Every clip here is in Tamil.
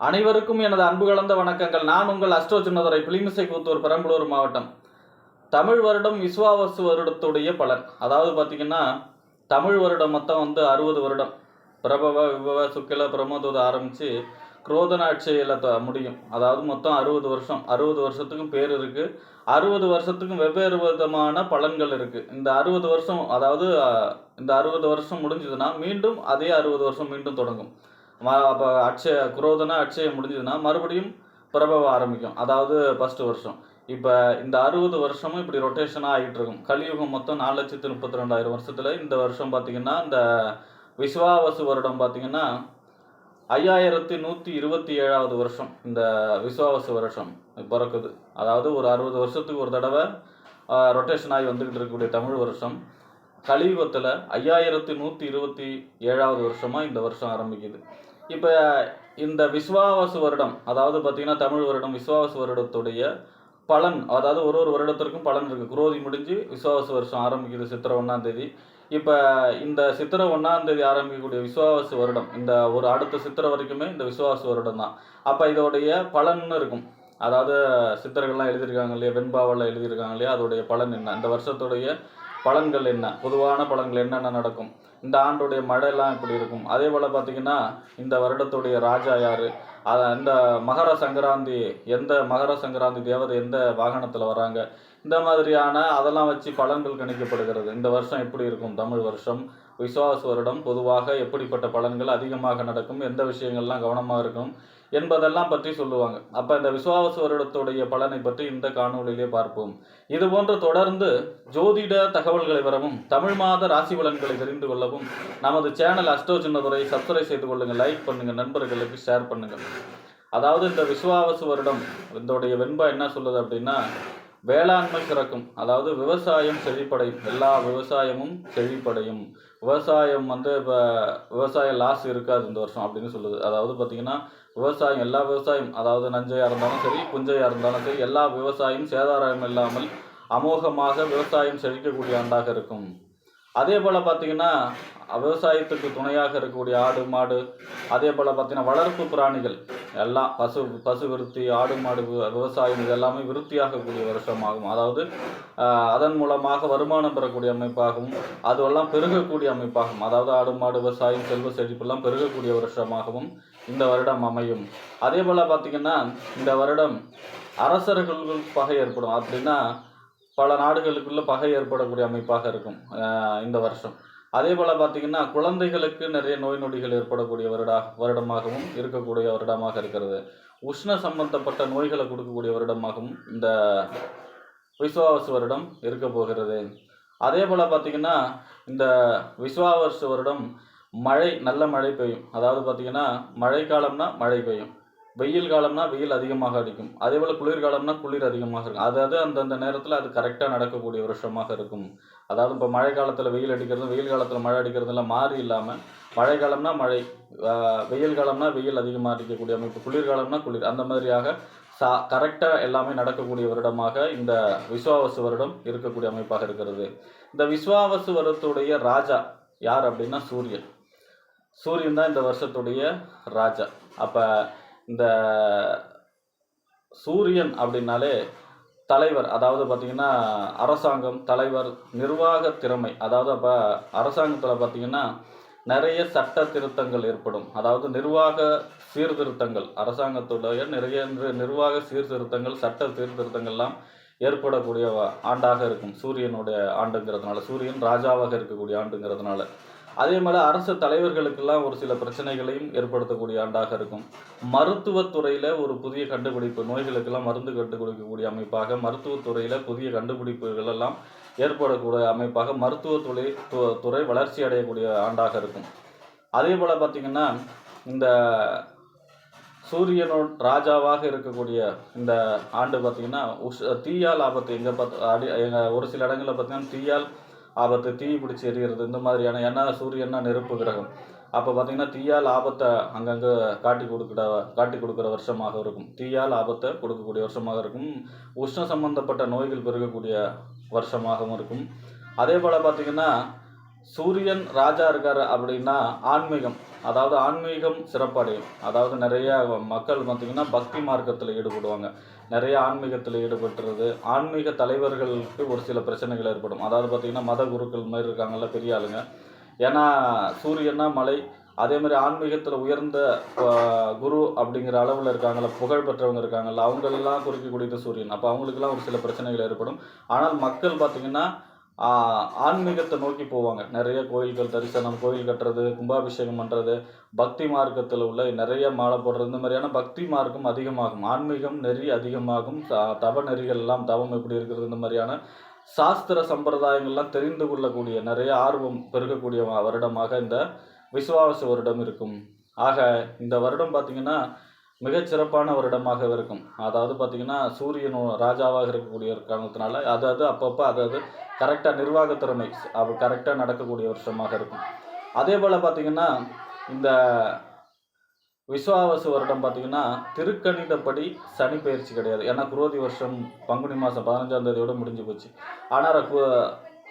அனைவருக்கும் எனது அன்பு கலந்த வணக்கங்கள். நான் உங்கள் அஸ்ட்ரோ சின்னதுரை, புலிமிசைப்புத்தூர், பெரம்பலூர் மாவட்டம். தமிழ் வருடம் விஸ்வாவசு வருடத்துடைய பலன். அதாவது பார்த்தீங்கன்னா, தமிழ் வருடம் மொத்தம் 60 வருடம். பிரபவ, விபவ, சுக்கில, பிரமோதூத ஆரம்பித்து குரோதனாட்சியில் முடியும். அதாவது மொத்தம் 60 வருஷம். 60 வருஷத்துக்கும் பேர் இருக்குது. 60 வருஷத்துக்கும் வெவ்வேறு விதமான பலன்கள் இருக்குது. இந்த 60 வருஷம், அதாவது இந்த 60 வருஷம் முடிஞ்சதுன்னா மீண்டும் அதே 60 வருஷம் மீண்டும் தொடங்கும். அப்போ குரோதனா அட்சயம் முடிஞ்சதுன்னா மறுபடியும் பிரபவ ஆரம்பிக்கும். அதாவது ஃபஸ்ட்டு வருஷம். இப்போ இந்த 60 வருஷமும் இப்படி ரொட்டேஷனாக ஆகிட்டு இருக்கும். கலியுகம் மொத்தம் 4,32,000 வருஷத்தில் இந்த வருஷம் பார்த்திங்கன்னா, இந்த விஸ்வாவசு வருடம் பார்த்திங்கன்னா 5127வது வருஷம். இந்த விஸ்வாவசு வருஷம் பிறக்குது. அதாவது ஒரு 60 வருஷத்துக்கு ஒரு தடவை ரொட்டேஷன் ஆகி வந்துக்கிட்டு இருக்கக்கூடிய தமிழ் வருஷம் கலியுகத்தில் 5127வது வருஷமாக இந்த வருஷம் ஆரம்பிக்குது. இப்போ இந்த விஸ்வாவசு வருடம், அதாவது பார்த்திங்கன்னா தமிழ் வருடம் விஸ்வாவசு வருடத்துடைய பலன், அதாவது ஒரு வருடத்திற்கும் பலன் இருக்குது. குரோதி முடிஞ்சு விஸ்வாவசு வருஷம் ஆரம்பிக்குது சித்திரை 1ஆம் தேதி. இப்போ இந்த சித்திரை 1ஆம் தேதி ஆரம்பிக்கக்கூடிய விஸ்வாவசு வருடம், இந்த ஒரு அடுத்த சித்திரை வரைக்குமே இந்த விஸ்வாவசு வருடம் தான். அப்போ இதோடைய பலன்னு இருக்கும். அதாவது சித்தர்கள்லாம் எழுதியிருக்காங்க இல்லையா, வெண்பாவெல்லாம் எழுதியிருக்காங்க இல்லையா, அதோடைய பலன் என்ன, இந்த வருஷத்துடைய பலன்கள் என்ன, பொதுவான பலன்கள் என்னென்ன நடக்கும், இந்த ஆண்டுடைய மழைலாம் இப்படி இருக்கும். அதே போல் பார்த்திங்கன்னா, இந்த வருடத்துடைய ராஜா யார், இந்த மகர சங்கராந்தி, எந்த மகர சங்கராந்தி தேவதை எந்த வாகனத்தில் வராங்க, இந்த மாதிரியான அதெல்லாம் வச்சு பலன்கள் கணிக்கப்படுகிறது. இந்த வருஷம் எப்படி இருக்கும், தமிழ் வருஷம் விஸ்வாவசு வருடம் பொதுவாக எப்படிப்பட்ட பலன்கள் அதிகமாக நடக்கும், எந்த விஷயங்கள்லாம் கவனமாக இருக்கும் என்பதெல்லாம் பற்றி சொல்லுவாங்க. அப்போ இந்த விஸ்வாவசு வருடத்துடைய பலனை பற்றி இந்த காணொலியிலே பார்ப்போம். இதுபோன்று தொடர்ந்து ஜோதிட தகவல்களை பெறவும், தமிழ் மாத ராசி பலன்களை தெரிந்து கொள்ளவும் நமது சேனல் அஸ்ட்ரோ சின்னதுரை சப்ஸ்கிரைப் செய்து கொள்ளுங்கள், லைக் பண்ணுங்கள், நண்பர்களுக்கு ஷேர் பண்ணுங்கள். அதாவது இந்த விஸ்வாவசு வருடம் இதோடைய வெண்பா என்ன சொல்லுது அப்படின்னா, வேளாண்மை சிறக்கும். அதாவது விவசாயம் செழிப்படையும், எல்லா விவசாயமும் செழிப்படையும். விவசாயம் இப்போ விவசாய லாஸ் இருக்காது இந்த வருஷம் அப்படின்னு சொல்லுது. அதாவது பார்த்திங்கன்னா, விவசாயம் எல்லா விவசாயம், அதாவது நஞ்சையாக இருந்தாலும் சரி, புஞ்சையாக இருந்தாலும் சரி, எல்லா விவசாயம் சேதாரம் இல்லாமல் அமோகமாக விவசாயம் செழிக்கக்கூடிய ஆண்டாக இருக்கும். அதே போல் பார்த்திங்கன்னா, விவசாயத்துக்கு துணையாக இருக்கக்கூடிய ஆடு மாடு, அதே போல் பார்த்திங்கன்னா வளர்ப்பு பிராணிகள் எல்லாம், பசு விருத்தி, ஆடு மாடு விவசாயம், இது எல்லாமே விருத்தியாகக்கூடிய வருஷமாகும். அதாவது அதன் மூலமாக வருமானம் பெறக்கூடிய அமைப்பாகவும், அதுவெல்லாம் பெருகக்கூடிய அமைப்பாகும். அதாவது ஆடு மாடு விவசாயம் செல்வ செழிப்பெல்லாம் பெருகக்கூடிய வருஷமாகவும் இந்த வருடம் அமையும். அதே போல் பார்த்திங்கன்னா, இந்த வருடம் அரசர்களுக்கு பகை ஏற்படும். அப்படின்னா பல நாடுகளுக்குள்ள பகை ஏற்படக்கூடிய அமைப்பாக இருக்கும் இந்த வருஷம். அதே போல் பார்த்திங்கன்னா, குழந்தைகளுக்கு நிறைய நோய் நொடிகள் ஏற்படக்கூடிய வருடமாகவும் இருக்கக்கூடிய வருடமாக இருக்கிறது. உஷ்ண சம்பந்தப்பட்ட நோய்களை கொடுக்கக்கூடிய வருடமாகவும் இந்த விஸ்வாவசு வருடம் இருக்க போகிறது. அதே போல் பார்த்திங்கன்னா, இந்த விஸ்வாவசு வருடம் நல்ல மழை பெய்யும். அதாவது பார்த்திங்கன்னா, மழைக்காலம்னா மழை பெய்யும், வெயில் காலம்னா வெயில் அதிகமாக அடிக்கும், அதே போல் குளிர்காலம்னா குளிர் அதிகமாக இருக்கும். அதாவது அந்தந்த நேரத்தில் அது கரெக்டாக நடக்கக்கூடிய வருஷமாக இருக்கும். அதாவது இப்போ மழை காலத்தில் வெயில் அடிக்கிறது, வெயில் காலத்தில் மழை அடிக்கிறதுலாம் மாறி இல்லாமல், மழை காலம்னா மழை, வெயில் காலம்னா வெயில் அதிகமாக அடிக்கக்கூடிய அமைப்பு, குளிர்காலம்னா குளிர், அந்த மாதிரியாக கரெக்டாக எல்லாமே நடக்கக்கூடிய வருடமாக இந்த விஸ்வாவசு வருடம் இருக்கக்கூடிய அமைப்பாக இருக்கிறது. இந்த விஸ்வாவசு வருடத்துடைய ராஜா யார் அப்படின்னா சூரியன். சூரியன் தான் இந்த வருஷத்துடைய ராஜா. அப்போ இந்த சூரியன் அப்படின்னாலே தலைவர், அதாவது பார்த்திங்கன்னா அரசாங்கம், தலைவர், நிர்வாக திறமை. அதாவது அப்போ அரசாங்கத்தில் பார்த்திங்கன்னா நிறைய சட்ட திருத்தங்கள் ஏற்படும். அதாவது நிர்வாக சீர்திருத்தங்கள், அரசாங்கத்துடைய நிறைய நிர்வாக சீர்திருத்தங்கள், சட்ட சீர்திருத்தங்கள்லாம் ஏற்படக்கூடிய ஆண்டாக இருக்கும் சூரியனுடைய ஆண்டுங்கிறதுனால, சூரியன் ராஜாவாக இருக்கக்கூடிய ஆண்டுங்கிறதுனால. அதே மாதிரி அரசு தலைவர்களுக்கெல்லாம் ஒரு சில பிரச்சனைகளையும் ஏற்படுத்தக்கூடிய ஆண்டாக இருக்கும். மருத்துவத்துறையில் ஒரு புதிய கண்டுபிடிப்பு, நோய்களுக்கெல்லாம் மருந்து கண்டுபிடிக்கக்கூடிய அமைப்பாக, மருத்துவத்துறையில் புதிய கண்டுபிடிப்புகள் எல்லாம் ஏற்படக்கூடிய அமைப்பாக மருத்துவத்துறை வளர்ச்சி அடையக்கூடிய ஆண்டாக இருக்கும். அதே போல் பார்த்திங்கன்னா, இந்த சூரியனோட ராஜாவாக இருக்கக்கூடிய இந்த ஆண்டு பார்த்திங்கன்னா தீயால் ஆபத்து, ஒரு சில இடங்களில் பார்த்திங்கன்னா தீயால் ஆபத்து, தீ பிடிச்சி எரிகிறது, இந்த மாதிரியான, ஏன்னா சூரியன்னா நெருப்பு கிரகம். அப்போ பார்த்திங்கன்னா தீயால் ஆபத்தை அங்கங்கே காட்டி கொடுக்குற வருஷமாக இருக்கும். தீயால் ஆபத்தை கொடுக்கக்கூடிய வருஷமாக இருக்கும். உஷ்ண சம்பந்தப்பட்ட நோய்கள் பெருகக்கூடிய வருஷமாகவும் இருக்கும். அதே போல் பார்த்திங்கன்னா சூரியன் ராஜா இருக்காரு அப்படின்னா ஆன்மீகம், அதாவது ஆன்மீகம் சிறப்படையும். அதாவது நிறைய மக்கள் பார்த்தீங்கன்னா பக்தி மார்க்கத்தில் ஈடுபடுவாங்க. நிறைய ஆன்மீகத்தில் ஈடுபட்டுறது, ஆன்மீக தலைவர்களுக்கு ஒரு சில பிரச்சனைகள் ஏற்படும். அதாவது பார்த்தீங்கன்னா மத குருக்கள் மாதிரி இருக்காங்கல்ல பெரிய ஆளுங்க. ஏன்னா சூரியன்னா மலை, அதே மாதிரி ஆன்மீகத்தில் உயர்ந்த குரு அப்படிங்கிற அளவில் இருக்காங்கல்ல, புகழ் பெற்றவங்க இருக்காங்கல்ல, அவங்களெல்லாம் குறிக்கக்கூடியது சூரியன். அப்போ அவங்களுக்கெல்லாம் ஒரு சில பிரச்சனைகள் ஏற்படும். ஆனால் மக்கள் பார்த்திங்கன்னா ஆன்மீகத்தை நோக்கி போவாங்க. நிறைய கோயில்கள் தரிசனம், கோயில் கட்டுறது, கும்பாபிஷேகம் பண்ணுறது, பக்தி மார்க்கத்தில் உள்ள நிறைய மாலை போடுறது, இந்த மாதிரியான பக்தி மார்க்கம் அதிகமாகும், ஆன்மீகம் நெறி அதிகமாகும், தவ நெறிகள் எல்லாம் தவம் எப்படி இருக்கிறது, இந்த மாதிரியான சாஸ்திர சம்பிரதாயங்கள்லாம் தெரிந்து கொள்ளக்கூடிய நிறைய ஆர்வம் பெருகக்கூடிய வருடமாக இந்த விசுவாவசு வருடம் இருக்கும். ஆக இந்த வருடம் பார்த்திங்கன்னா மிகச்சிறப்பான வருடமாக இருக்கும். அதாவது பார்த்திங்கன்னா சூரியன் ராஜாவாக இருக்கக்கூடிய காரணத்தினால அது அப்பப்போ அது கரெக்டாக நிர்வாகத்திறமை கரெக்டாக நடக்கக்கூடிய வருஷமாக இருக்கும். அதே போல் பார்த்திங்கன்னா இந்த விசுவாவசு வருடம் பார்த்திங்கன்னா திருக்கணிதப்படி சனி பயிற்சி கிடையாது. ஏன்னா குரோதி வருஷம் பங்குனி மாதம் 15ஆம் தேதியோடு முடிஞ்சு போச்சு. ஆனால்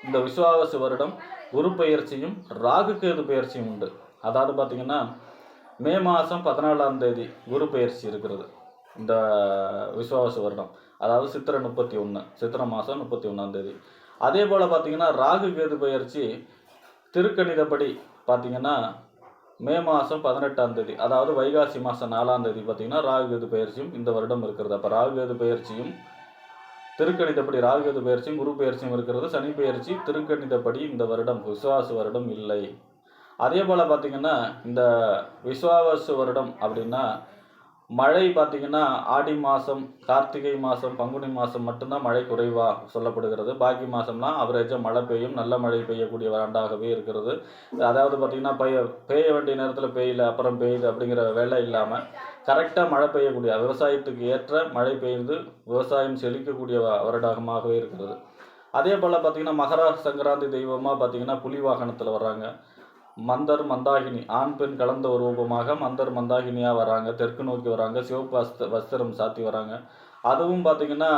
இந்த விசுவாவசு வருடம் குரு பயிற்சியும் ராகு கேது பயிற்சியும் உண்டு. அதாவது பார்த்திங்கன்னா மே மாதம் 14ஆம் தேதி குரு பயிற்சி இருக்கிறது இந்த விசுவாவசு வருடம். அதாவது சித்திரை 31, சித்திரை மாதம் 31ஆம் தேதி. அதே போல் பார்த்திங்கன்னா ராகு கேது பயிற்சி திருக்கணிதப்படி பார்த்திங்கன்னா மே மாதம் 18ஆம் தேதி, அதாவது வைகாசி மாதம் 4ஆம் தேதி பார்த்திங்கன்னா ராகு கேது பயிற்சியும் இந்த வருடம் இருக்கிறது. அப்போ ராகு கேது பயிற்சியும் திருக்கணிதப்படி ராகு கேது பயிற்சியும் குரு பயிற்சியும் இருக்கிறது. சனி பயிற்சி திருக்கணிதப்படி இந்த வருடம் விசுவாசு வருடம் இல்லை. அதே போல் பார்த்திங்கன்னா இந்த விசுவாவசு வருடம் அப்படின்னா மழை பார்த்திங்கன்னா ஆடி மாதம், கார்த்திகை மாதம், பங்குனி மாதம் மட்டும்தான் மழை குறைவாக சொல்லப்படுகிறது. பாக்கி மாதம்லாம் அவரேஜாக மழை பெய்யும், நல்ல மழை பெய்யக்கூடிய ஆண்டாகவே இருக்கிறது. அதாவது பார்த்திங்கன்னா பெய்ய வேண்டிய நேரத்தில் பெய்யல, அப்புறம் பெய்யுது அப்படிங்கிற வேலை இல்லாமல் கரெக்டாக மழை பெய்யக்கூடிய, விவசாயத்துக்கு ஏற்ற மழை பெய்து விவசாயம் செழிக்கக்கூடிய வருடமாகவே இருக்கிறது. அதே போல் பார்த்திங்கன்னா மகர சங்கராந்தி தெய்வமாக பார்த்திங்கன்னா புலி வாகனத்தில் வர்றாங்க. மந்தர் மந்தாகினி, ஆண் பெண் கலந்த ஒரு ரூபமாக மந்தர் மந்தாகினியாக வராங்க. தெற்கு நோக்கி வராங்க, சிவப்பு வஸ்திரம் சாத்தி வராங்க. அதுவும் பார்த்திங்கன்னா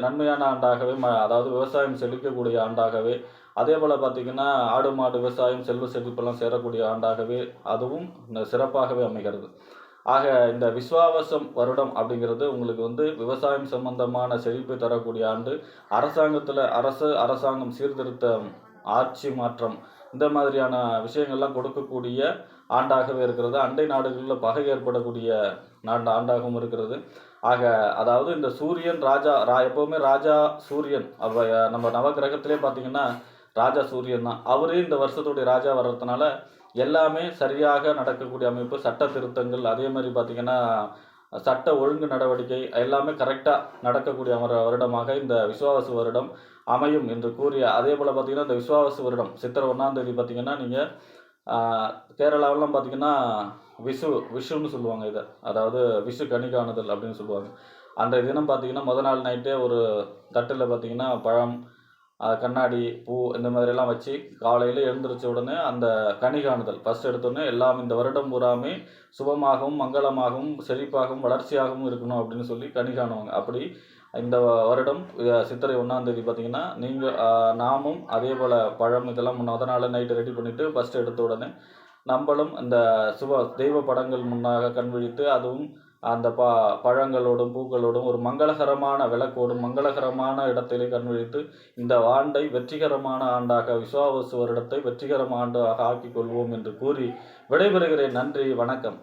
நன்மையான ஆண்டாகவே அதாவது விவசாயம் செழிக்கக்கூடிய ஆண்டாகவே, அதே போல் பார்த்திங்கன்னா ஆடு மாடு விவசாயம் செல்வ செழிப்பெல்லாம் சேரக்கூடிய ஆண்டாகவே அதுவும் சிறப்பாகவே அமைகிறது. ஆக இந்த விசுவாவசம் வருடம் அப்படிங்கிறது உங்களுக்கு விவசாயம் சம்பந்தமான செழிப்பை தரக்கூடிய ஆண்டு. அரசாங்கம் சீர்திருத்தம், ஆட்சி மாற்றம், இந்த மாதிரியான விஷயங்கள்லாம் கொடுக்கக்கூடிய ஆண்டாகவே இருக்கிறது. அண்டை நாடுகளில் பகை ஏற்படக்கூடிய ஆண்டாகவும் இருக்கிறது. ஆக அதாவது இந்த சூரியன் எப்போவுமே ராஜா சூரியன். நம்ம நவகிரகத்திலே பார்த்திங்கன்னா ராஜா சூரியன் தான். அவரே இந்த வருஷத்துடைய ராஜா வர்றதுனால எல்லாமே சரியாக நடக்கக்கூடிய அமைப்பு, சட்ட திருத்தங்கள், அதே மாதிரி பார்த்திங்கன்னா சட்ட ஒழுங்கு நடவடிக்கை எல்லாமே கரெக்டாக நடக்கக்கூடிய வருடமாக இந்த விசுவாவசு வருடம் அமையும் என்று கூறிய, அதே போல் பார்த்திங்கன்னா இந்த விசுவாவசு வருடம் சித்திரை 1ஆம் தேதி பார்த்திங்கன்னா நீங்கள் கேரளாவெல்லாம் பார்த்திங்கன்னா விஷுன்னு சொல்லுவாங்க இதை, அதாவது விஷு கனி காணுதல் அப்படின்னு சொல்லுவாங்க. அன்றைய தினம் பார்த்திங்கன்னா முதல் நாள் நைட்டே ஒரு தட்டில் பார்த்திங்கன்னா பழம், கண்ணாடி, பூ இந்த மாதிரிலாம் வச்சு காலையில் எழுந்திரிச்ச உடனே அந்த கனி காணுதல் ஃபஸ்ட் எடுத்தோடனே எல்லாம் இந்த வருடம் பூராமே சுபமாகவும் மங்களமாகவும் செழிப்பாகவும் வளர்ச்சியாகவும் இருக்கணும் அப்படின்னு சொல்லி கனி காணுவாங்க. அப்படி இந்த வருடம் சித்திரை 1ஆம் தேதி பார்த்திங்கன்னா நாமும் அதே போல் பழம் இதெல்லாம் முன்னாள் நாள் நைட்டு ரெடி பண்ணிவிட்டு ஃபஸ்ட்டு எடுத்த உடனே நம்மளும் இந்த தெய்வ படங்கள் முன்னாக கண் விழித்து அதுவும் அந்த பழங்களோடும் பூக்களோடும் ஒரு மங்களகரமான விளக்கோடும் மங்களகரமான இடத்திலே கண் விழித்து இந்த ஆண்டை வெற்றிகரமான ஆண்டாக விசுவாவசு வருடத்தை வெற்றிகரமான ஆண்டாக ஆக்கிக் கொள்வோம் என்று கூறி விடைபெறுகிறேன். நன்றி, வணக்கம்.